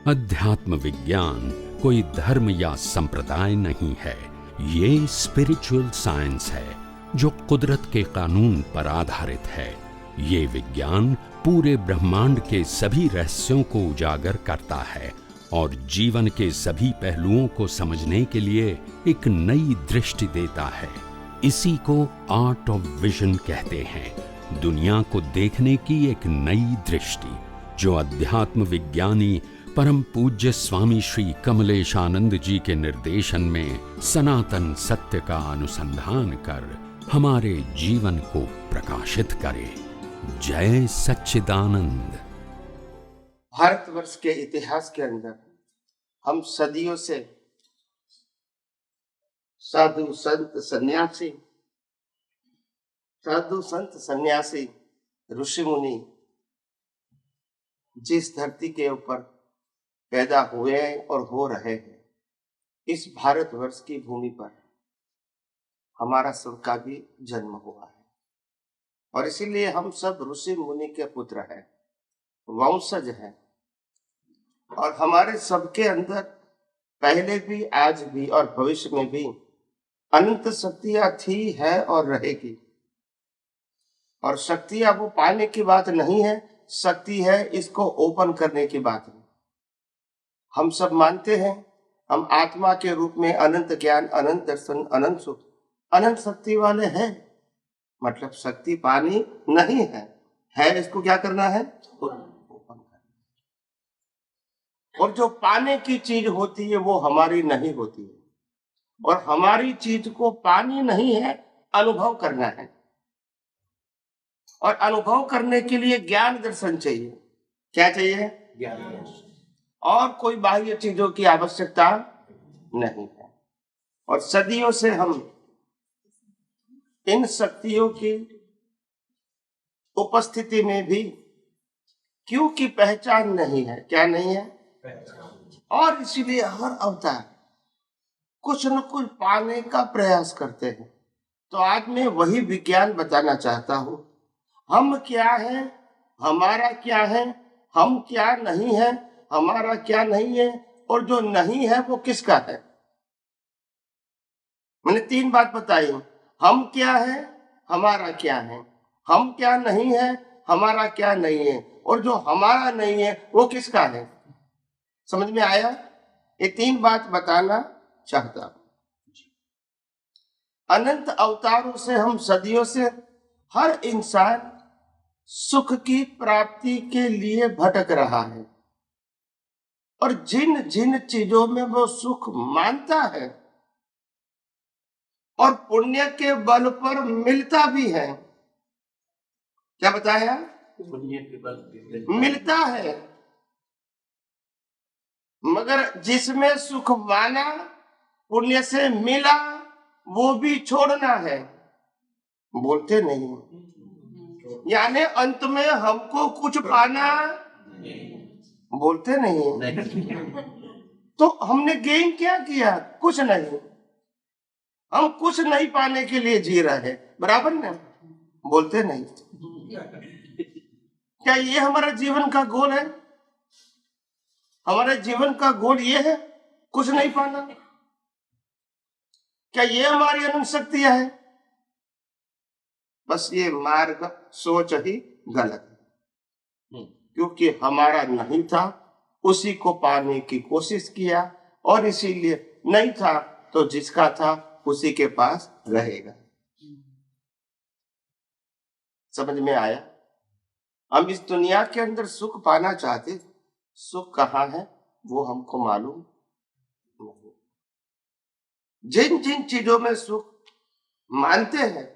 अध्यात्म विज्ञान कोई धर्म या संप्रदाय नहीं है, ये स्पिरिचुअल साइंस है जो कुदरत के कानून पर आधारित है। ये विज्ञान पूरे ब्रह्मांड के सभी रहस्यों को उजागर करता है और जीवन के सभी पहलुओं को समझने के लिए एक नई दृष्टि देता है। इसी को आर्ट ऑफ विजन कहते हैं, दुनिया को देखने की एक नई दृष्टि, जो अध्यात्म विज्ञानी परम पूज्य स्वामी श्री कमलेशानंद जी के निर्देशन में सनातन सत्य का अनुसंधान कर हमारे जीवन को प्रकाशित करे। जय सच्चिदानंद। भारतवर्ष के इतिहास के अंदर हम सदियों से साधु संत सन्यासी ऋषि मुनि जिस धरती के ऊपर पैदा हुए और हो रहे हैं, इस भारतवर्ष की भूमि पर हमारा सबका भी जन्म हुआ है और इसीलिए हम सब ऋषि मुनि के पुत्र हैं, वंशज हैं। और हमारे सबके अंदर पहले भी, आज भी और भविष्य में भी अनंत शक्तियां थी, है और रहेगी। और शक्तियां वो पाने की बात नहीं है, शक्ति है इसको ओपन करने की बात है। हम सब मानते हैं हम आत्मा के रूप में अनंत ज्ञान, अनंत दर्शन, अनंत सुख, अनंत शक्ति वाले हैं। मतलब शक्ति पानी नहीं है इसको क्या करना है? ओपन करना। और जो पाने की चीज होती है वो हमारी नहीं होती है, और हमारी चीज को पानी नहीं है, अनुभव करना है। और अनुभव करने के लिए ज्ञान दर्शन चाहिए। क्या चाहिए? ज्ञान दर्शन। और कोई बाह्य चीजों की आवश्यकता नहीं है। और सदियों से हम इन शक्तियों की उपस्थिति में भी क्योंकि पहचान नहीं है। क्या नहीं है? पहचान। और इसीलिए हर अवतार कुछ न कुछ पाने का प्रयास करते हैं। तो आज मैं वही विज्ञान बताना चाहता हूं। हम क्या है, हमारा क्या है, हम क्या नहीं है, हमारा क्या नहीं है, और जो नहीं है वो किसका है। मैंने 3 बात बताई। हम क्या है, हमारा क्या है, हम क्या नहीं है, हमारा क्या नहीं है, और जो हमारा नहीं है वो किसका है। समझ में आया? ये 3 बात बताना चाहता हूं। अनंत अवतारों से हम सदियों से हर इंसान सुख की प्राप्ति के लिए भटक रहा है, और जिन जिन चीजों में वो सुख मानता है और पुण्य के बल पर मिलता भी है। क्या बताया? पुण्य के बल पर मिलता है, मगर जिसमें सुख माना, पुण्य से मिला, वो भी छोड़ना है। बोलते नहीं। यानी अंत में हमको कुछ पाना, बोलते नहीं। तो हमने गेन क्या किया? कुछ नहीं। हम कुछ नहीं पाने के लिए जी रहे हैं, बराबर ना? बोलते नहीं। क्या ये हमारा जीवन का गोल है? हमारे जीवन का गोल ये है, कुछ नहीं पाना? क्या ये हमारी अनंत शक्तियां है? बस ये मार्ग सोच ही गलत है, क्योंकि हमारा नहीं था, उसी को पाने की कोशिश किया, और इसीलिए नहीं था तो जिसका था उसी के पास रहेगा। समझ में आया? हम इस दुनिया के अंदर सुख पाना चाहते, सुख कहाँ है वो हमको मालूम नहीं। जिन जिन चीजों में सुख मानते हैं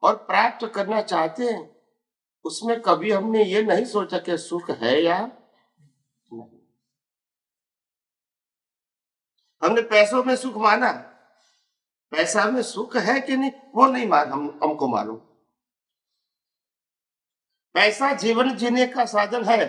और प्राप्त करना चाहते हैं, उसमें कभी हमने ये नहीं सोचा कि सुख है या नहीं। हमने पैसों में सुख माना, पैसा में सुख है कि नहीं वो नहीं हमको मालूम। पैसा जीवन जीने का साधन है,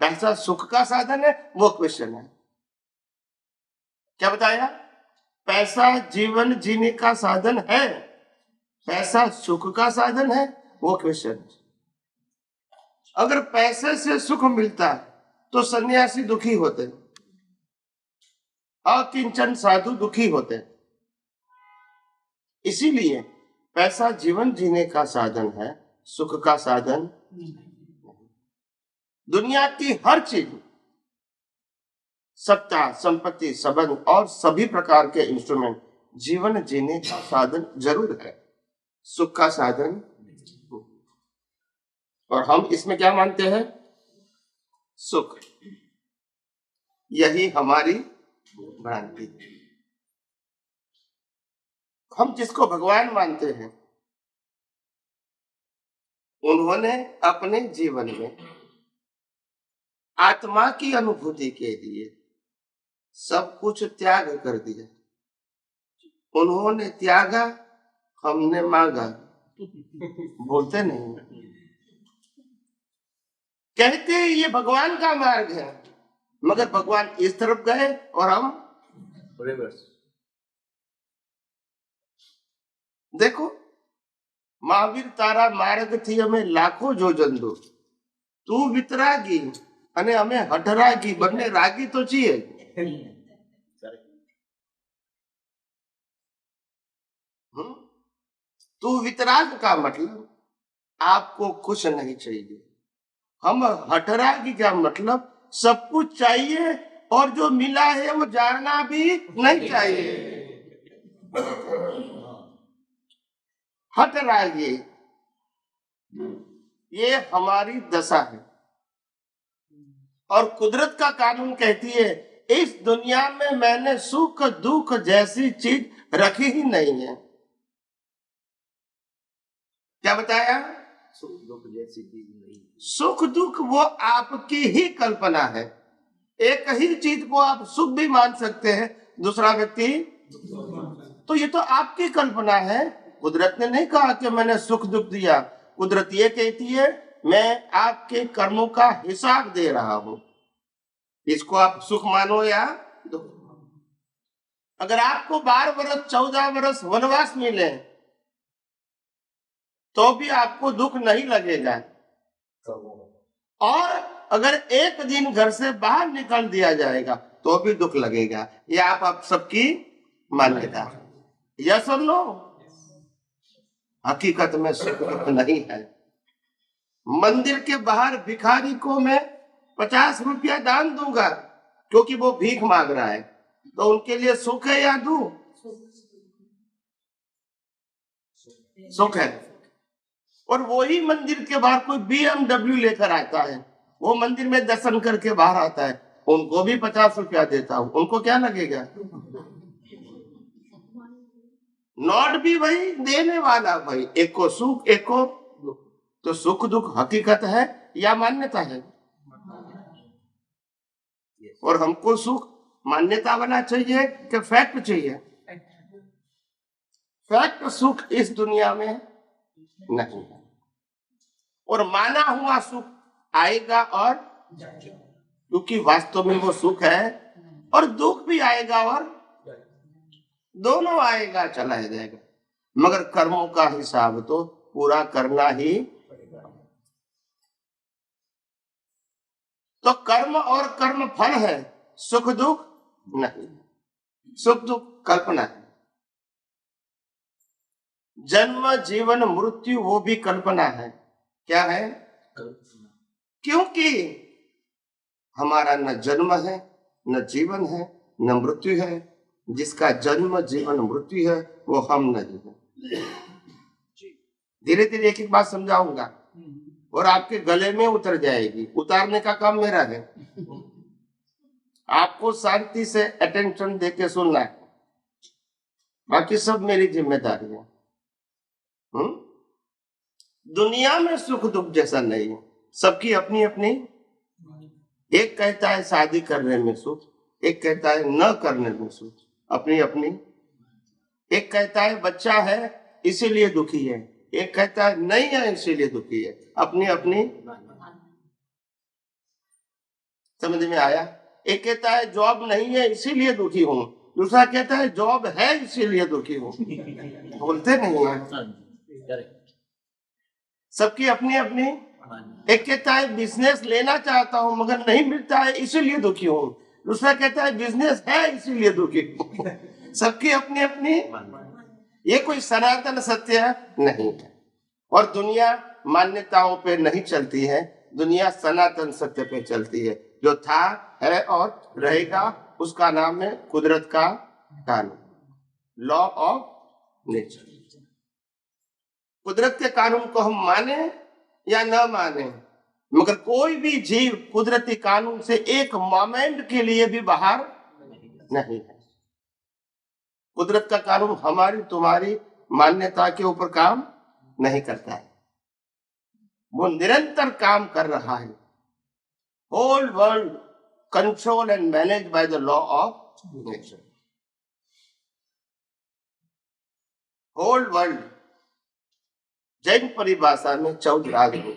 पैसा सुख का साधन है, वो क्वेश्चन है। क्या बताया? पैसा जीवन जीने का साधन है, पैसा सुख का साधन है, वो क्वेश्चन। अगर पैसे से सुख मिलता है तो सन्यासी दुखी होते, अकिंचन साधु दुखी होते। इसीलिए पैसा जीवन जीने का साधन है, सुख का साधन। दुनिया की हर चीज, सत्ता, संपत्ति, संबंध और सभी प्रकार के इंस्ट्रूमेंट जीवन जीने का साधन जरूर है, सुख का साधन। और हम इसमें क्या मानते हैं? सुख। यही हमारी भ्रांति है। हम जिसको भगवान मानते हैं, उन्होंने अपने जीवन में आत्मा की अनुभूति के लिए सब कुछ त्याग कर दिया। उन्होंने त्यागा, हमने मांगा। बोलते नहीं, कहते ये भगवान का मार्ग है, मगर भगवान इस तरफ गए और हम रिवर्स। देखो, महावीर तारा मार्ग थी हमें लाखों जो जंदू, तू वितरागी અને અમે હઠરાગી, બંને રાગી તો છીએ। तू वितराग का मतलब आपको कुछ नहीं चाहिए। हम हठरागी का मतलब सब कुछ चाहिए और जो मिला है वो जानना भी नहीं चाहिए। हठरागी, ये हमारी दशा है। और कुदरत का कानून कहती है, इस दुनिया में मैंने सुख दुख जैसी चीज रखी ही नहीं है। क्या बताया? सुख दुख जैसी चीज नहीं। सुख दुख वो आपकी ही कल्पना है। एक ही चीज को आप सुख भी मान सकते हैं, दूसरा व्यक्ति, तो ये तो आपकी कल्पना है। कुदरत ने नहीं कहा कि मैंने सुख दुख दिया। कुदरत ये कहती है, मैं आपके कर्मों का हिसाब दे रहा हूं। इसको आप सुख मानो या दुख। अगर आपको 12 वर्ष 14 वर्ष वनवास मिले तो भी आपको दुख नहीं लगेगा, और अगर एक दिन घर से बाहर निकाल दिया जाएगा तो भी दुख लगेगा। ये आप सबकी मान्यता। यस और नो? हकीकत में सुख दुख नहीं है। मंदिर के बाहर भिखारी को मैं 50 रुपया दान दूंगा क्योंकि वो भीख मांग रहा है, तो उनके लिए सुख है या दुख? सुख है। और वही मंदिर के बाहर कोई BMW लेकर आता है, वो मंदिर में दर्शन करके बाहर आता है, उनको भी 50 रुपया देता हूं, उनको क्या लगेगा? नोट भी वही देने वाला भाई, एक को सुख एक को दुख। तो सुख दुख हकीकत है या मान्यता है? और हमको सुख मान्यता बना चाहिए कि फैक्ट चाहिए? फैक्ट सुख इस दुनिया में नहीं है। और माना हुआ सुख आएगा, और क्योंकि वास्तव में वो सुख है, और दुख भी आएगा और दोनों आएगा, चला जाएगा। मगर कर्मों का हिसाब तो पूरा करना ही। तो कर्म और कर्म फल है, सुख दुख नहीं। सुख दुख कल्पना है। जन्म जीवन मृत्यु वो भी कल्पना है। क्या है? कल्पना। क्योंकि हमारा न जन्म है, न जीवन है, न मृत्यु है। जिसका जन्म जीवन मृत्यु है वो हम नहीं है। धीरे धीरे एक एक बात समझाऊंगा और आपके गले में उतर जाएगी। उतारने का काम मेरा है, आपको शांति से अटेंशन देके सुनना है, बाकी सब मेरी जिम्मेदारी है। दुनिया में सुख दुख जैसा नहीं है, सबकी अपनी अपनी। एक कहता है शादी करने में सुख, एक कहता है न करने में सुख, अपनी अपनी। एक कहता है बच्चा है इसीलिए दुखी है, एक कहता है नहीं है इसीलिए दुखी है, अपनी अपनी। समझ में आया? एक कहता है जॉब नहीं है इसीलिए दुखी हूं, दूसरा कहता है जॉब है इसीलिए दुखी हूं। बोलते नहीं है। सबकी अपनी अपनी एक कहता है बिजनेस लेना चाहता हूं मगर नहीं मिलता है इसीलिए दुखी हूं, दूसरा कहता है बिजनेस है इसीलिए दुखी हूं। सबकी अपनी अपनी, ये कोई सनातन सत्य नहीं है। और दुनिया मान्यताओं पे नहीं चलती है, दुनिया सनातन सत्य पे चलती है। जो था है और रहेगा उसका नाम है कुदरत का कानून, लॉ ऑफ नेचर। कुदरत के कानून को हम माने या न माने, मगर कोई भी जीव कुदरती कानून से एक मोमेंट के लिए भी बाहर नहीं है। कुदरत का कानून हमारी तुम्हारी मान्यता के ऊपर काम नहीं करता है, वो निरंतर काम कर रहा है। Whole world control and manage by the law of nature. Whole world Jain परिभाषा में 14 आदमी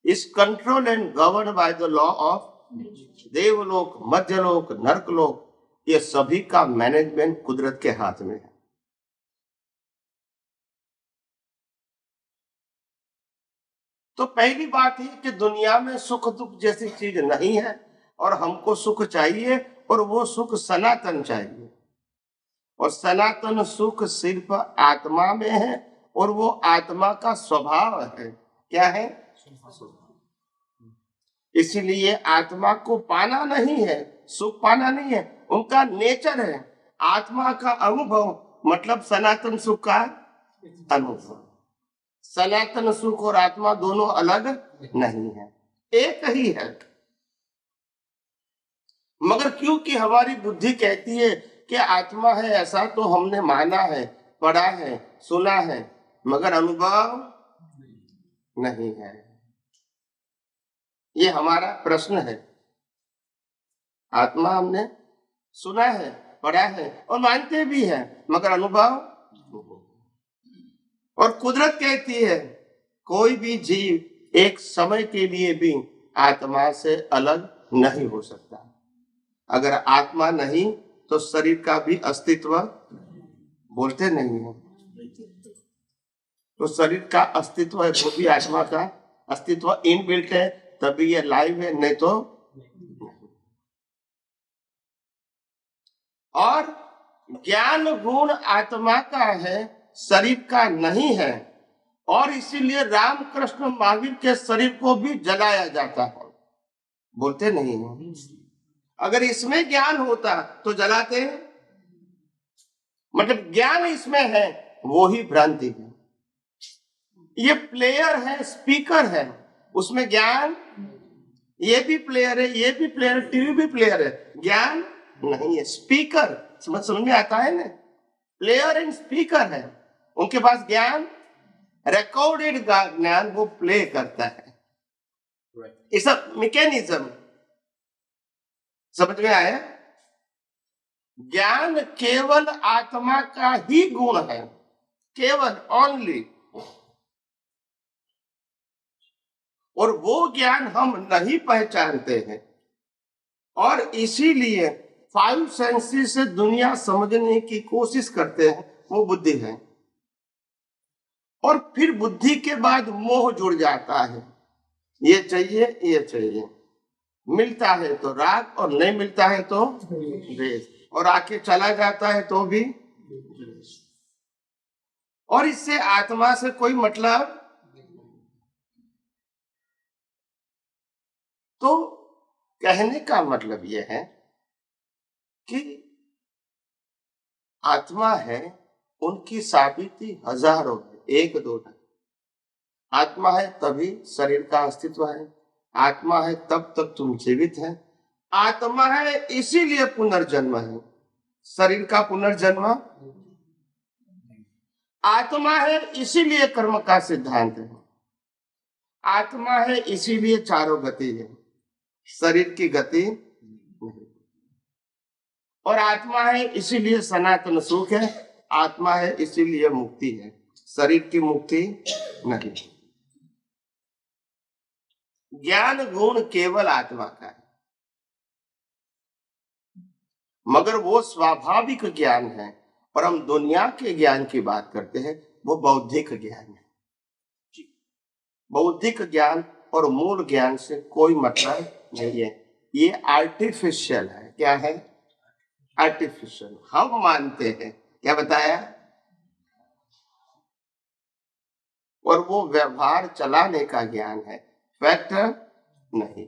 is control and govern by the law of देवलोक, मध्यलोक, नरकलोक, ये सभी का मैनेजमेंट कुदरत के हाथ में है। तो पहली बात है कि दुनिया में सुख दुख जैसी चीज नहीं है और हमको सुख चाहिए और वो सुख सनातन चाहिए। और सनातन सुख सिर्फ आत्मा में है और वो आत्मा का स्वभाव है। क्या है? इसीलिए आत्मा को पाना नहीं है, सुख पाना नहीं है, उनका नेचर है। आत्मा का अनुभव मतलब सनातन सुख का अनुभव। सनातन सुख और आत्मा दोनों अलग नहीं है, एक ही है। मगर क्योंकि हमारी बुद्धि कहती है कि आत्मा है, ऐसा तो हमने माना है, पढ़ा है, सुना है, मगर अनुभव नहीं है। ये हमारा प्रश्न है। आत्मा हमने सुना है, पढ़ा है और मानते भी हैं, मगर अनुभव। और कुदरत कहती है कोई भी जीव एक समय के लिए भी आत्मा से अलग नहीं हो सकता। अगर आत्मा नहीं तो शरीर का भी अस्तित्व बोलते नहीं है। तो शरीर का अस्तित्व है, वो भी आत्मा का अस्तित्व इनबिल्ट है, तभी ये लाइव है, नहीं तो। और ज्ञान गुण आत्मा का है, शरीर का नहीं है। और इसीलिए रामकृष्ण महावीर के शरीर को भी जलाया जाता है, बोलते नहीं है। अगर इसमें ज्ञान होता तो जलाते, मतलब ज्ञान इसमें है, वो ही भ्रांति है। ये प्लेयर है, स्पीकर है, उसमें ज्ञान, ये भी प्लेयर है, ये भी प्लेयर, टीवी भी प्लेयर है, ज्ञान नहीं है। स्पीकर समझ में आता है ना, प्लेयर एंड स्पीकर है, उनके पास ज्ञान, रिकॉर्डेड ज्ञान वो प्ले करता है। It's a mechanism. समझ में आया? ज्ञान केवल आत्मा का ही गुण है, केवल ओनली। और वो ज्ञान हम नहीं पहचानते हैं और इसीलिए 5 सेंसेस से दुनिया समझने की कोशिश करते हैं, वो बुद्धि है। और फिर बुद्धि के बाद मोह जुड़ जाता है, ये चाहिए, ये चाहिए, मिलता है तो राग और नहीं मिलता है तो द्वेष, और आके चला जाता है तो भी द्वेष। और इससे आत्मा से कोई मतलब। तो कहने का मतलब यह है कि आत्मा है, उनकी साबिती हजारों है, 1-2 नहीं। आत्मा है तभी शरीर का अस्तित्व है, आत्मा है तब तक तुम जीवित है, आत्मा है इसीलिए पुनर्जन्म है। शरीर का पुनर्जन्म, आत्मा है इसीलिए कर्म का सिद्धांत है, आत्मा है इसीलिए चारों गति है, शरीर की गति नहीं। और आत्मा है इसीलिए सनातन सुख है, आत्मा है इसीलिए मुक्ति है, शरीर की मुक्ति नहीं। ज्ञान गुण केवल आत्मा का है, मगर वो स्वाभाविक ज्ञान है। और हम दुनिया के ज्ञान की बात करते हैं, वो बौद्धिक ज्ञान है। बौद्धिक ज्ञान और मूल ज्ञान से कोई मतलब नहीं है। ये आर्टिफिशियल है। क्या है? आर्टिफिशियल। हम मानते हैं, क्या बताया, और वो व्यवहार चलाने का ज्ञान है, फैक्ट नहीं।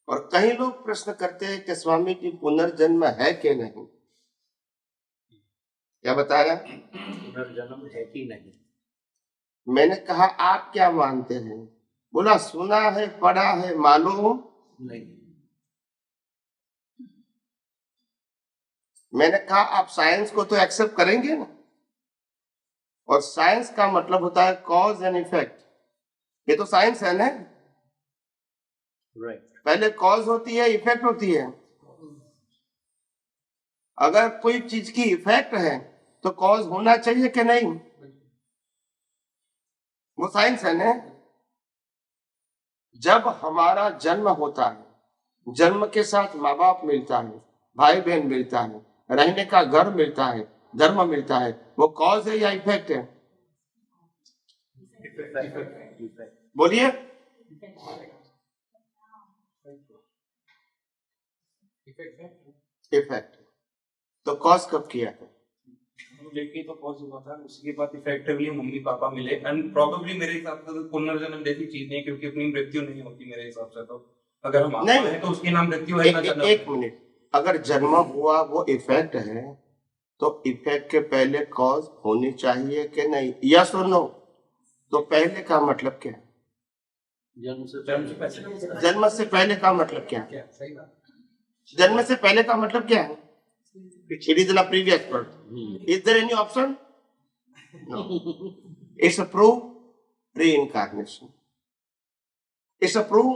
और कई लोग प्रश्न करते हैं कि स्वामी जी पुनर्जन्म है कि नहीं। क्या बताया? पुनर्जन्म है कि नहीं। मैंने कहा आप क्या मानते हैं? बोला सुना है, पढ़ा है, मालूम नहीं। मैंने कहा आप साइंस को तो एक्सेप्ट करेंगे ना, और साइंस का मतलब होता है कॉज एंड इफेक्ट। ये तो साइंस है ना। राइट। पहले कॉज होती है, इफेक्ट होती है। अगर कोई चीज की इफेक्ट है तो कॉज होना चाहिए कि नहीं? वो साइंस है ना। जब हमारा जन्म होता है, जन्म के साथ माँ बाप मिलता है, भाई बहन मिलता है, रहने का घर मिलता है, धर्म मिलता है, वो कॉज है या इफेक्ट है? बोलिए। इफेक्ट। तो कॉज कब किया था? लेकिन तो कॉज हुआ था, उसके बाद इफेक्टिवली मम्मी पापा मिले। एंड प्रोबेबली मेरे हिसाब से तो पुनर्जन्म जैसी चीज नहीं, क्योंकि अपनी मृत्यु नहीं होती मेरे हिसाब से। तो अगर हम आत्मा है तो उसकी नाम मृत्यु है ना जन्म। एक मिनट, अगर जन्म हुआ वो इफेक्ट है तो इफेक्ट के पहले कॉज होनी चाहिए कि नहीं? यस और नो? तो पहले का मतलब क्या है? जन्म से जन्म से पहले का मतलब क्या है? सही बात। जन्म से पहले का मतलब क्या है? It is in a previous birth. Is there any option? No. It's a proof reincarnation. It's a proof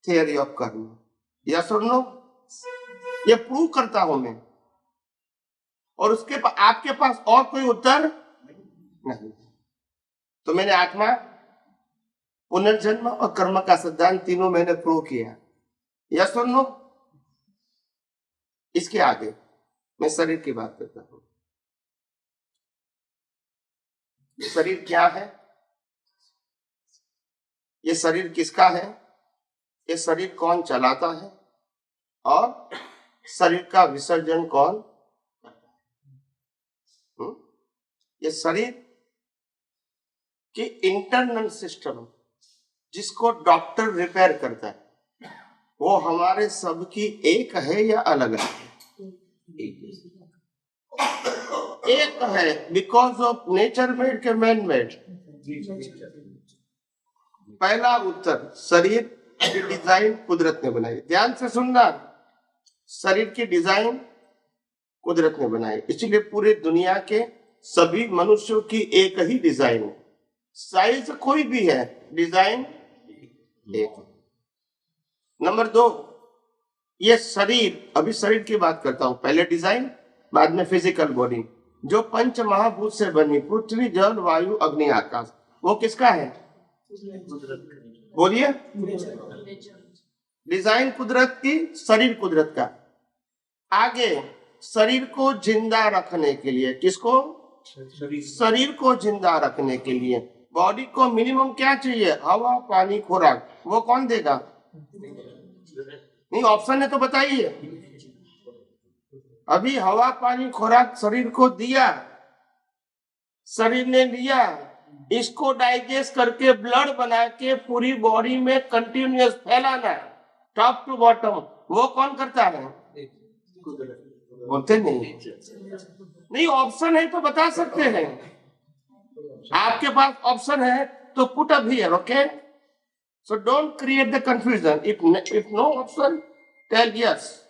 theory of karma. Yes or no? ये प्रूव करता हूं मैं, और उसके आपके पास और कोई उत्तर नहीं। तो मैंने आत्मा, पुनर्जन्म और कर्म का सिद्धांत तीनों मैंने प्रूव किया। यस और नो? इसके आगे मैं शरीर की बात करता हूं। ये शरीर क्या है? ये शरीर किसका है? ये शरीर कौन चलाता है? और शरीर का विसर्जन कौन करता है? ये शरीर की इंटरनल सिस्टम, जिसको डॉक्टर रिपेयर करता है, वो हमारे सबकी एक है या अलग है? एक है, बिकॉज ऑफ नेचर मेड के मैन मेड। पहला उत्तर, शरीर की डिजाइन कुदरत ने बनाई। ध्यान से सुनना, शरीर की डिजाइन कुदरत ने बनाई, इसलिए पूरी दुनिया के सभी मनुष्यों की एक ही डिजाइन है। साइज कोई भी है, डिजाइन एक। नंबर 2, ये शरीर, अभी शरीर की बात करता हूं, पहले डिजाइन बाद में फिजिकल बॉडी, जो पंच महाभूत से बनी, पृथ्वी जल वायु अग्नि आकाश, वो किसका है? बोलिए। डिजाइन कुदरत की, शरीर कुदरत का। आगे शरीर को जिंदा रखने के लिए, किसको? शरीर को जिंदा रखने के लिए बॉडी को मिनिमम क्या चाहिए? हवा, पानी, खुराक। वो कौन देगा? नहीं, ऑप्शन है तो बताइए। अभी हवा, पानी, खुराक शरीर को दिया, शरीर ने लिया, इसको डाइजेस्ट करके ब्लड बना के पूरी बॉडी में कंटिन्यूअस फैलाना, टॉप टू बॉटम, वो कौन करता है? बोलते नहीं, ऑप्शन है तो बता सकते हैं। आपके पास ऑप्शन है तो put up here, okay? So don't create the confusion. If no option, tell yes.